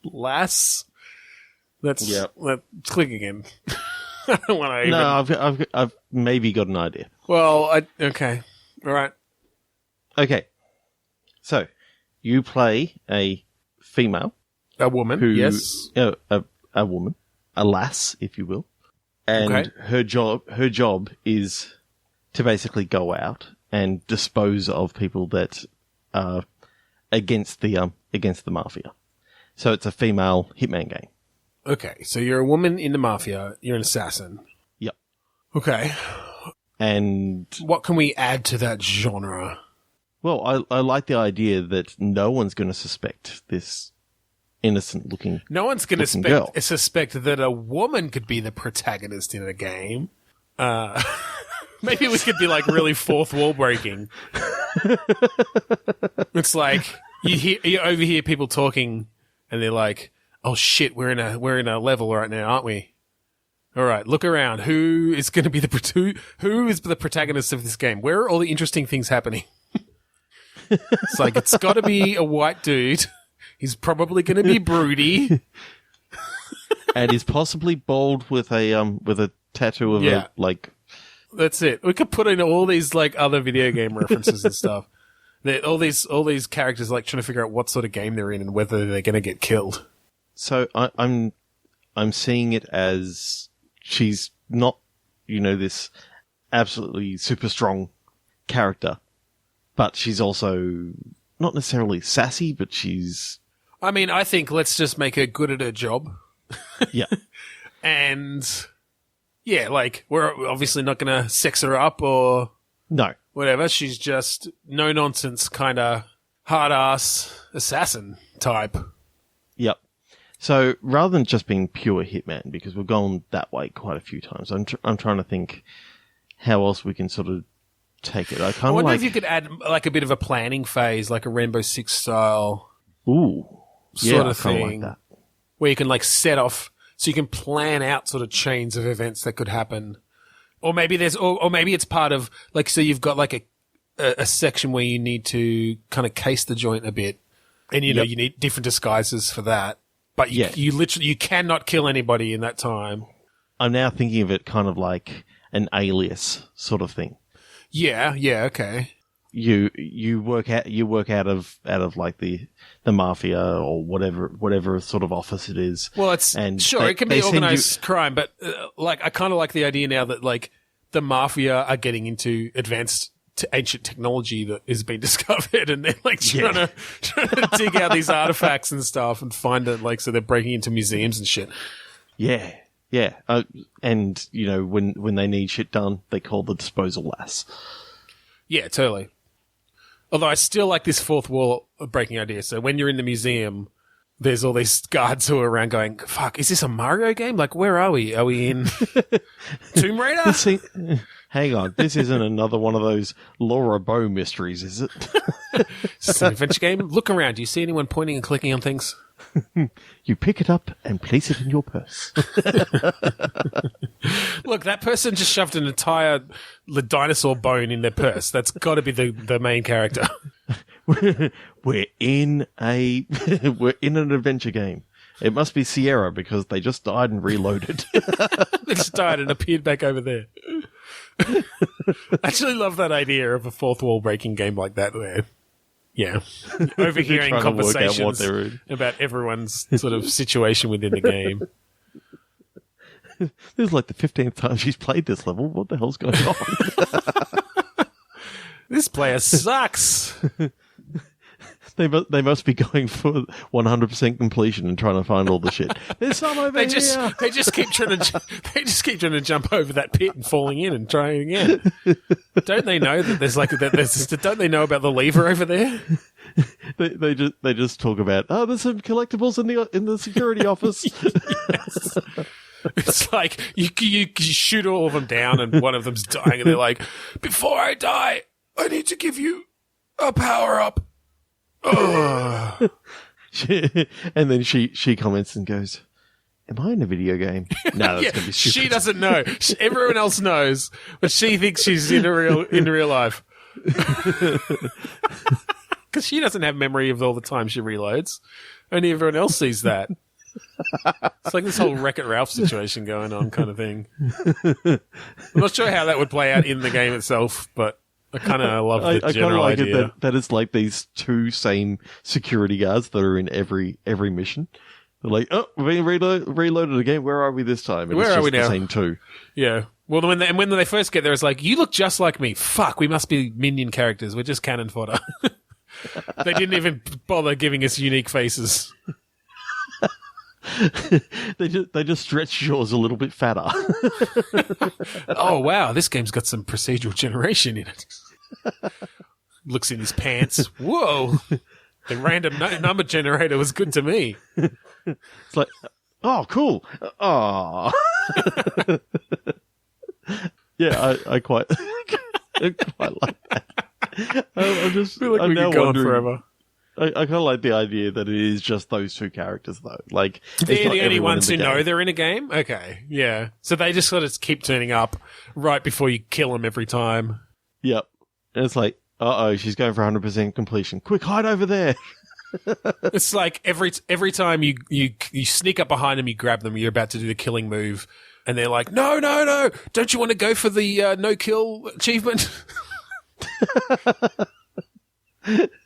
Lass? Let's click again. I don't want to No, I've maybe got an idea. Well, okay. All right. Okay. So, you play a female. A woman, yes. A woman. A lass, if you will. And her job is to basically go out and dispose of people that are against the mafia. So it's a female hitman game. Okay, so you're a woman in the mafia. You're an assassin. Yep. Okay. And what can we add to that genre? Well, I like the idea that no one's going to suspect this innocent-looking No one's going to girl. suspect that a woman could be the protagonist in a game. Maybe we could be like really fourth wall breaking. It's like you overhear people talking, and they're like, "Oh shit, we're in a level right now, aren't we?" All right, look around. Who is going to be who is the protagonist of this game? Where are all the interesting things happening? It's like it's got to be a white dude. He's probably going to be broody, and he's possibly bald with a tattoo of a like. That's it. We could put in all these like other video game references and stuff. All these characters like trying to figure out what sort of game they're in and whether they're going to get killed. So I'm seeing it as she's not, this absolutely super strong character, but she's also not necessarily sassy, but she's. I mean, I think let's just make her good at her job. Yeah. And yeah, like we're obviously not going to sex her up or no whatever. She's just no nonsense kind of hard ass assassin type. Yep. So rather than just being pure hitman, because we've gone that way quite a few times, I'm trying to think how else we can sort of take it. I wonder if you could add like a bit of a planning phase, like a Rainbow Six style, sort of thing, like that. Where you can like set off, so you can plan out sort of chains of events that could happen, or maybe maybe it's part of like, so you've got like a section where you need to kind of case the joint a bit, and you need different disguises for that. But you literally cannot kill anybody in that time. I'm now thinking of it kind of like an Alias sort of thing. Yeah, okay. You work out of like the mafia or whatever sort of office it is. Well, it can be organized crime, but like I kind of like the idea now that like the mafia are getting into advanced ancient technology that is being discovered, and they're like trying to dig out these artifacts and stuff and find it, like, so they're breaking into museums and shit. Yeah. And when they need shit done, they call the disposal lass. Yeah, totally. Although I still like this fourth wall breaking idea. So when you're in the museum, there's all these guards who are around going, "Fuck, is this a Mario game? Like, where are we? Are we in Tomb Raider?" Hang on, this isn't another one of those Laura Bow mysteries, is it? Is this an adventure game? Look around. Do you see anyone pointing and clicking on things? You pick it up and place it in your purse. Look, that person just shoved an entire dinosaur bone in their purse. That's got to be the main character. We're in an adventure game. It must be Sierra because they just died and reloaded. They just died and appeared back over there. I actually love that idea of a fourth wall breaking game like that where, overhearing conversations about everyone's sort of situation within the game. This is like the 15th time she's played this level. What the hell's going on? This player sucks. They must be going for 100% completion and trying to find all the shit. There's some over here. They just keep trying to jump over that pit and falling in and trying again. Don't they know that don't they know about the lever over there? They just talk about, there's some collectibles in the security office. Yes. It's like you shoot all of them down and one of them's dying and they're like, before I die, I need to give you a power up. And then she comments and goes, am I in a video game? No, that's gonna be stupid. She doesn't know. Everyone else knows, but she thinks she's in real life. Because she doesn't have memory of all the time she reloads. Only everyone else sees that. It's like this whole Wreck-It Ralph situation going on kind of thing. I'm not sure how that would play out in the game itself, but I kind of love the general like idea. It that it's like these two same security guards that are in every mission. They're like, oh, we're being reloaded again. Where are we this time? And Where are we the now? same two. Yeah. Well, when they first get there, it's like, you look just like me. Fuck, we must be minion characters. We're just cannon fodder. They didn't even bother giving us unique faces. They just stretched yours a little bit fatter. Oh wow, this game's got some procedural generation in it. Looks in his pants. Whoa, the random number generator was good to me. It's like, oh, cool. Oh, yeah, I quite like that. I feel like we could go on forever. I kind of like the idea that it is just those two characters, though. Like, they're the only ones who know they're in a game? Okay, yeah. So they just sort of keep turning up right before you kill them every time. Yep. And it's like, she's going for 100% completion. Quick, hide over there. It's like every time you sneak up behind them, you grab them, you're about to do the killing move, and they're like, no, don't you want to go for the no-kill achievement?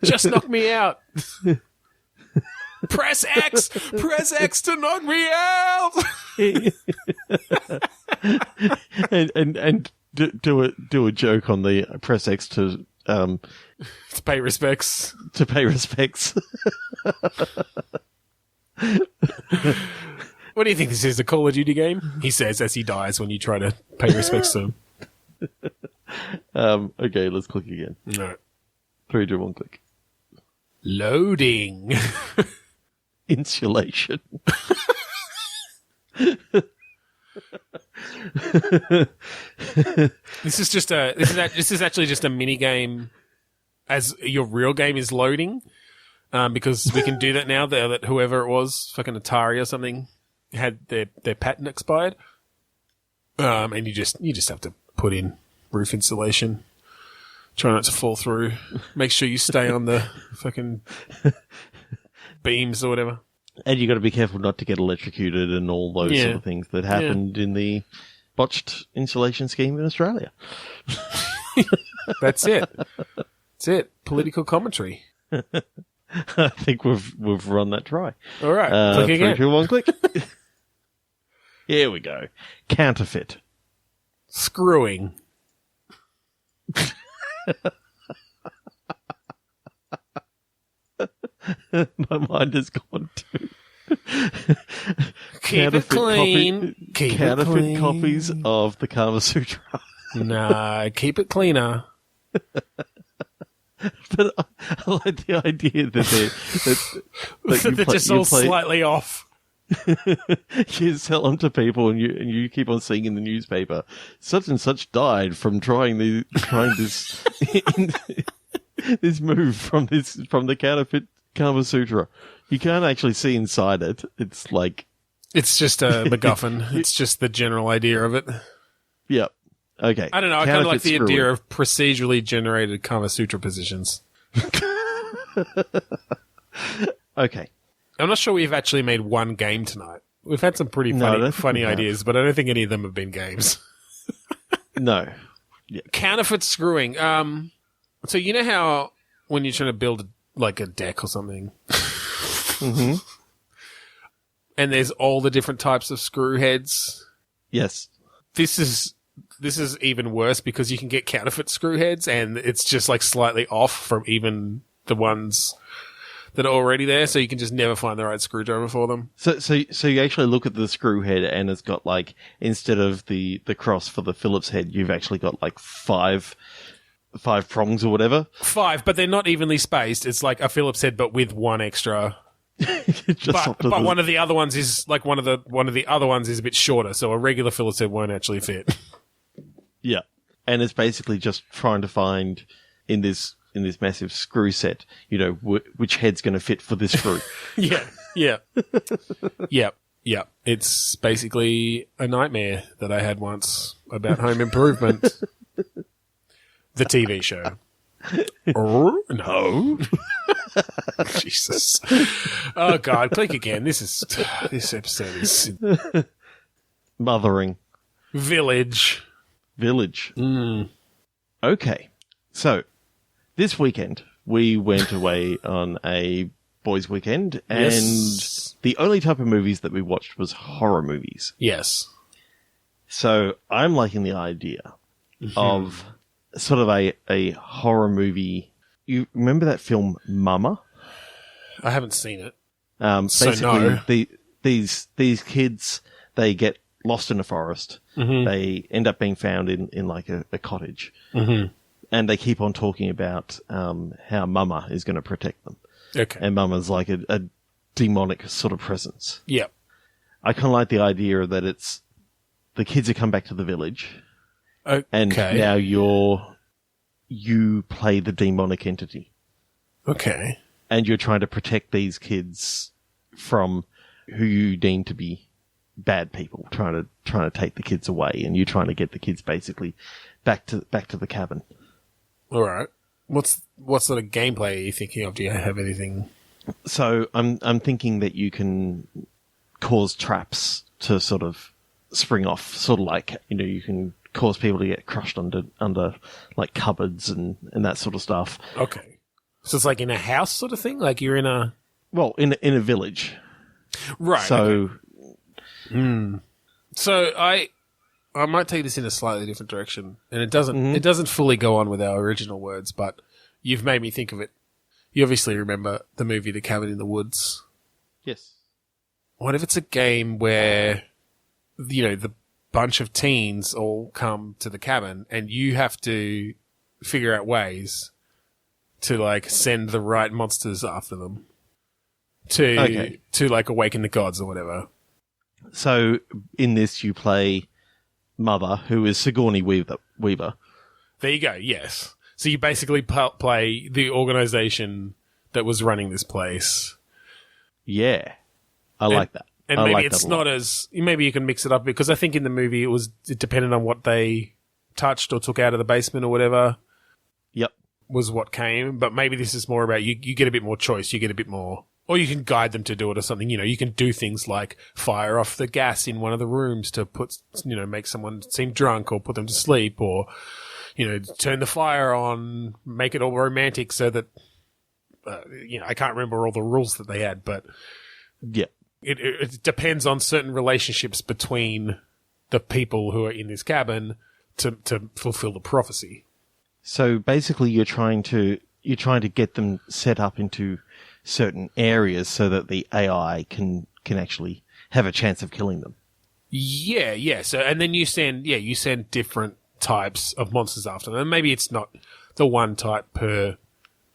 Just knock me out. Press X to knock me out. and do a joke on the press X to pay respects. To pay respects. What do you think this is, a Call of Duty game? He says as he dies when you try to pay respects to him. Okay, let's click again. No. 3, 2, 1, click. Loading. Insulation. This is actually just a mini game, as your real game is loading, because we can do that now. That whoever it was, fucking Atari or something, had their patent expired, and you just have to put in roof insulation. Try not to fall through. Make sure you stay on the fucking beams or whatever. And you got to be careful not to get electrocuted and all those sort of things that happened in the botched insulation scheme in Australia. That's it. That's it. Political commentary. I think we've run that dry. All right. Click again. 3, 2, 1, click. Here we go. Counterfeit. Screwing. My mind has gone to Keep it clean. Counterfeit copies of the Kama Sutra. Nah, keep it cleaner. But I like the idea that they're just all slightly off. You sell them to people, and you keep on seeing in the newspaper, such and such died from trying this this move from the counterfeit Kama Sutra. You can't actually see inside it. It's like it's just a MacGuffin. It's just the general idea of it. Yep. Okay. I don't know. I kind of like the idea of procedurally generated Kama Sutra positions. Okay. I'm not sure we've actually made one game tonight. We've had some pretty funny ideas, but I don't think any of them have been games. No. Yeah. Counterfeit screwing. So you know how when you're trying to build like a deck or something, mm-hmm. and there's all the different types of screw heads? Yes. This is even worse because you can get counterfeit screw heads, and it's just like slightly off from even the ones that are already there, so you can just never find the right screwdriver for them. So you actually look at the screw head, and it's got like, instead of the cross for the Phillips head, you've actually got like five prongs or whatever. 5, but they're not evenly spaced. It's like a Phillips head, but with one extra. But one of the other ones is like one of the other ones is a bit shorter, so a regular Phillips head won't actually fit. Yeah, and it's basically just trying to find in this massive screw set, which head's going to fit for this screw. Yeah. It's basically a nightmare that I had once about home improvement. The TV show. No. Jesus. Oh God, click again. This episode is mothering. Village. Okay. So, this weekend we went away on a boys' weekend, and the only type of movies that we watched was horror movies. Yes. So, I'm liking the idea of sort of a horror movie. You remember that film Mama? I haven't seen it. Basically, these kids, they get lost in a forest. Mm-hmm. They end up being found in like a cottage. Mm-hmm. And they keep on talking about how Mama is going to protect them. Okay. And Mama's like a demonic sort of presence. Yeah. I kind of like the idea that it's the kids have come back to the village. Okay. And now you play the demonic entity. Okay. And you're trying to protect these kids from who you deem to be bad people, trying to take the kids away, and you're trying to get the kids basically back to the cabin. All right. What sort of gameplay are you thinking of? Do you have anything? So I'm thinking that you can cause traps to sort of spring off, sort of like, you can cause people to get crushed under like cupboards and that sort of stuff. Okay. So it's like in a house sort of thing? Like you're in a... Well, in a village. Right. So... Okay. So I might take this in a slightly different direction, and it doesn't fully go on with our original words, but you've made me think of it. You obviously remember the movie The Cabin in the Woods. Yes. What if it's a game where, the bunch of teens all come to the cabin and you have to figure out ways to like send the right monsters after them to like awaken the gods or whatever. So in this you play Mother, who is Sigourney Weaver. There you go. Yes. So you basically play the organization that was running this place. Yeah. I like that. And maybe it's not as... Maybe you can mix it up, because I think in the movie it depended on what they touched or took out of the basement or whatever. Yep. Was what came. But maybe this is more about you get a bit more choice. You get a bit more... Or you can guide them to do it or something. You can do things like fire off the gas in one of the rooms to make someone seem drunk or put them to sleep, or, turn the fire on, make it all romantic so that, I can't remember all the rules that they had, but... Yeah. It depends on certain relationships between the people who are in this cabin to fulfill the prophecy. So basically, you're trying to get them set up into certain areas so that the AI can actually have a chance of killing them. Yeah. So and then you send different types of monsters after them. And maybe it's not the one type per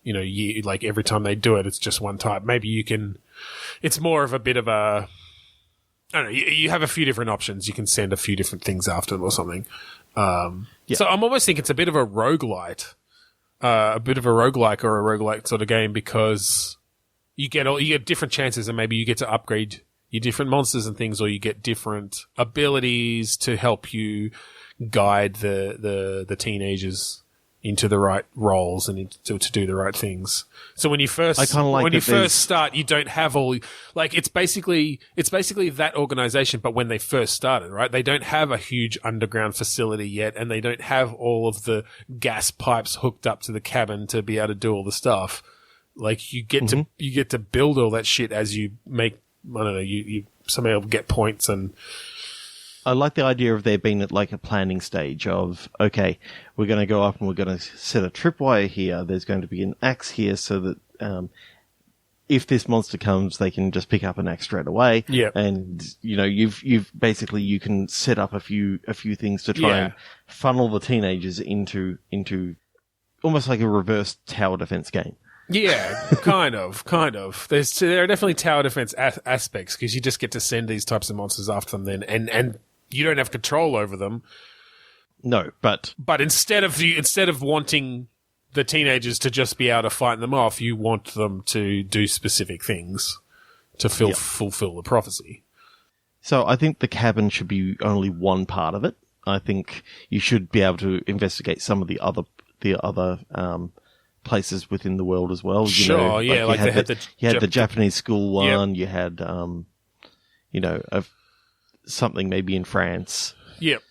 year. Like every time they do it, it's just one type. Maybe you can. It's more of a bit of a... I don't know. You have a few different options. You can send a few different things after them or something. So I'm almost thinking it's a bit of a roguelite. A bit of a roguelike or a roguelite sort of game, because you get different chances, and maybe you get to upgrade your different monsters and things, or you get different abilities to help you guide the teenagers into the right roles and to do the right things. So when you first start, you don't have all, like, it's basically that organization, but when they first started, right? They don't have a huge underground facility yet, and they don't have all of the gas pipes hooked up to the cabin to be able to do all the stuff. Like, you get to build all that shit as you make, I don't know, you somehow get points. And I like the idea of there being like a planning stage of, okay, we're going to go up and we're going to set a tripwire here. There's going to be an axe here so that if this monster comes, they can just pick up an axe straight away. Yeah. And, you've basically, you can set up a few things to try and funnel the teenagers into almost like a reverse tower defense game. Yeah, kind of. There are definitely tower defense aspects because you just get to send these types of monsters after them then, and you don't have control over them. No, but instead of wanting the teenagers to just be able to fight them off, you want them to do specific things to fulfill the prophecy. So I think the cabin should be only one part of it. I think you should be able to investigate some of the other places within the world as well. Sure, you had the Japanese school one. Yep. You had, something maybe in France. Yep.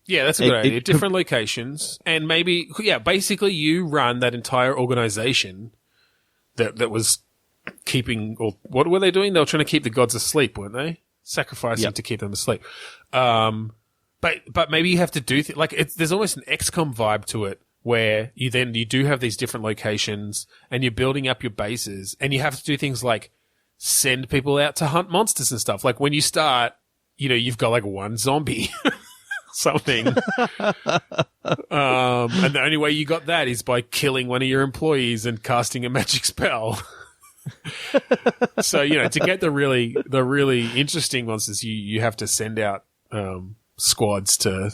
Yeah, that's a good idea. Different locations, and maybe basically you run that entire organization that was keeping, or what were they doing? They were trying to keep the gods asleep, weren't they? Sacrificing to keep them asleep. But maybe you have to do there's almost an XCOM vibe to it, where you do have these different locations and you're building up your bases, and you have to do things like send people out to hunt monsters and stuff. Like when you start, you've got like one zombie, something. And the only way you got that is by killing one of your employees and casting a magic spell. So, to get the really interesting monsters, you have to send out, squads to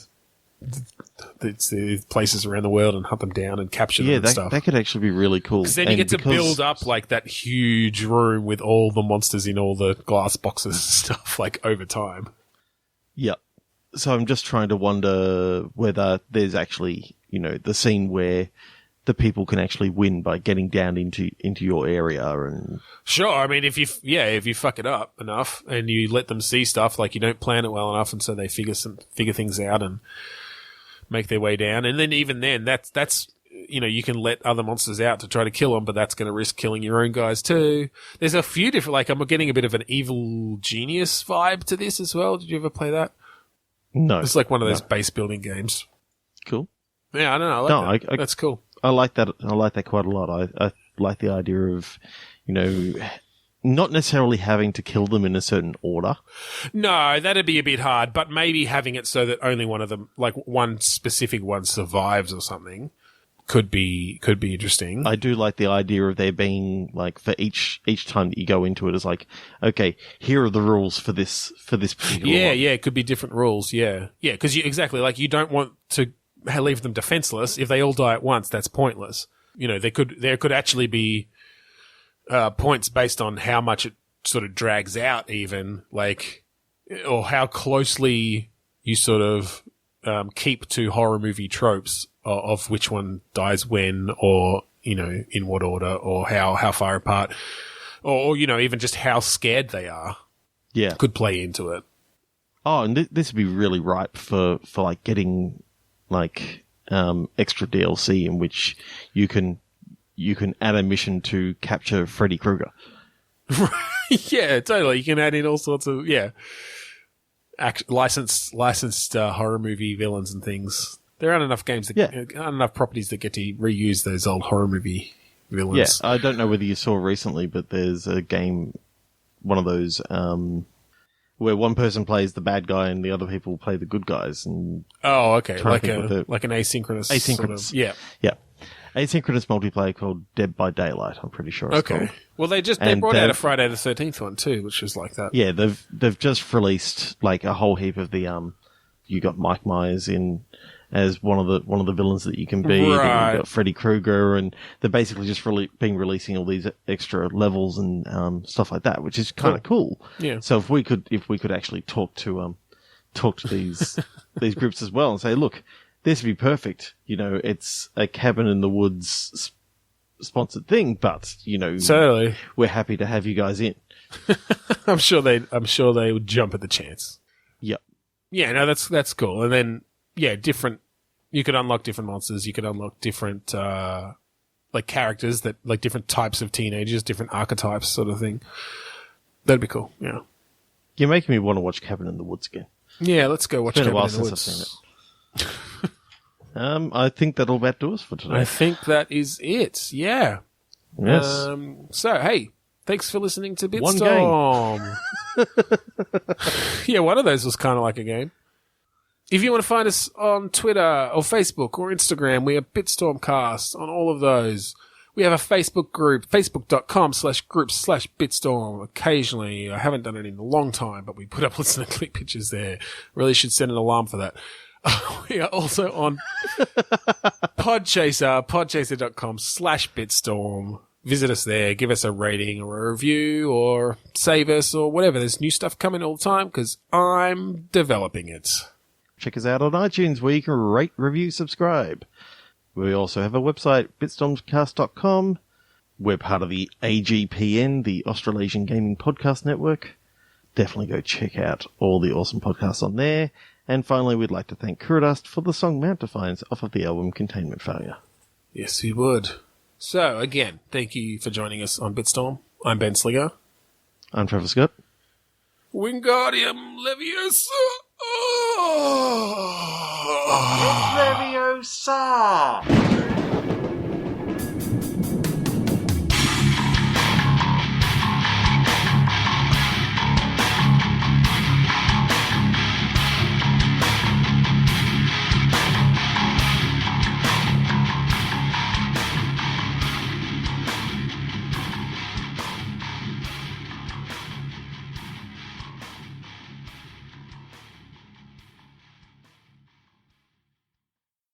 the places around the world and hunt them down and capture them and stuff. That could actually be really cool. Because then you get to build up like that huge room with all the monsters in all the glass boxes and stuff, like over time. Yep. So I'm just trying to wonder whether there's actually, the scene where the people can actually win by getting down into your area and. Sure. I mean, if you fuck it up enough and you let them see stuff, like you don't plan it well enough, and so they figure things out and make their way down, and then even then, that's you can let other monsters out to try to kill them, but that's going to risk killing your own guys too. There's a few different, I'm getting a bit of an Evil Genius vibe to this as well. Did you ever play that? No. It's like one of those base building games. Cool. Yeah, I don't know. I like that. That's cool. I like that. I like that quite a lot. I like the idea of, not necessarily having to kill them in a certain order. No, that'd be a bit hard, but maybe having it so that only one of them, like one specific one, survives or something could be interesting. I do like the idea of there being like for each time that you go into it, it's like, okay, here are the rules for this particular one. Yeah, it could be different rules. Yeah, because exactly, like you don't want to leave them defenseless. If they all die at once, that's pointless. There could actually be points based on how much it sort of drags out, even or how closely you sort of keep to horror movie tropes of which one dies when, or in what order, or how far apart, or even just how scared they are. Yeah, could play into it. Oh, and this would be really ripe for like getting extra DLC in which you can add a mission to capture Freddy Krueger. Yeah, totally. You can add in all sorts of licensed horror movie villains and things. There aren't enough games aren't enough properties that get to reuse those old horror movie villains. Yeah, I don't know whether you saw recently, but there's a game, one of those where one person plays the bad guy and the other people play the good guys. And like an asynchronous. Asynchronous, sort of, yeah. Asynchronous multiplayer called Dead by Daylight. I'm pretty sure it's called. Well, they brought out a Friday the 13th one too, which was like that. Yeah, they've just released like a whole heap of the you got Mike Myers in as one of the villains that you can be. Right. You've got Freddy Krueger, and they're basically just been releasing all these extra levels and stuff like that, which is kind of cool. Yeah. So if we could actually talk to these these groups as well and say, look, this would be perfect. It's a cabin in the woods sponsored thing, but certainly we're happy to have you guys in. I'm sure they would jump at the chance. Yep. Yeah, no, that's cool. And then different. You could unlock different monsters. You could unlock different characters that different types of teenagers, different archetypes, sort of thing. That'd be cool. Yeah. You're making me want to watch Cabin in the Woods again. Yeah, let's go watch Cabin in the Woods. It's been a while since I've seen it. I think that'll about do us for today. I think that is it. Yeah. Yes. So, hey, Thanks for listening to One Bitstorm. Yeah, one of those was kind of like a game. If you want to find us on Twitter or Facebook or Instagram, we are Bitstormcast on all of those. We have a Facebook group, facebook.com/groups/Bitstorm. Occasionally, I haven't done it in a long time, but we put up listener click pictures there. Really should set an alarm for that. We are also on Podchaser, podchaser.com/Bitstorm. Visit us there, give us a rating or a review or save us or whatever. There's new stuff coming all the time because I'm developing it. Check us out on iTunes where you can rate, review, subscribe. We also have a website, bitstormcast.com. We're part of the AGPN, the Australasian Gaming Podcast Network. Definitely go check out all the awesome podcasts on there. And finally, we'd like to thank Kuradust for the song Mount Defiance off of the album Containment Failure. Yes, we would. So, again, thank you for joining us on Bitstorm. I'm Ben Slinger. I'm Trevor Scott. Wingardium Leviosa! Leviosa!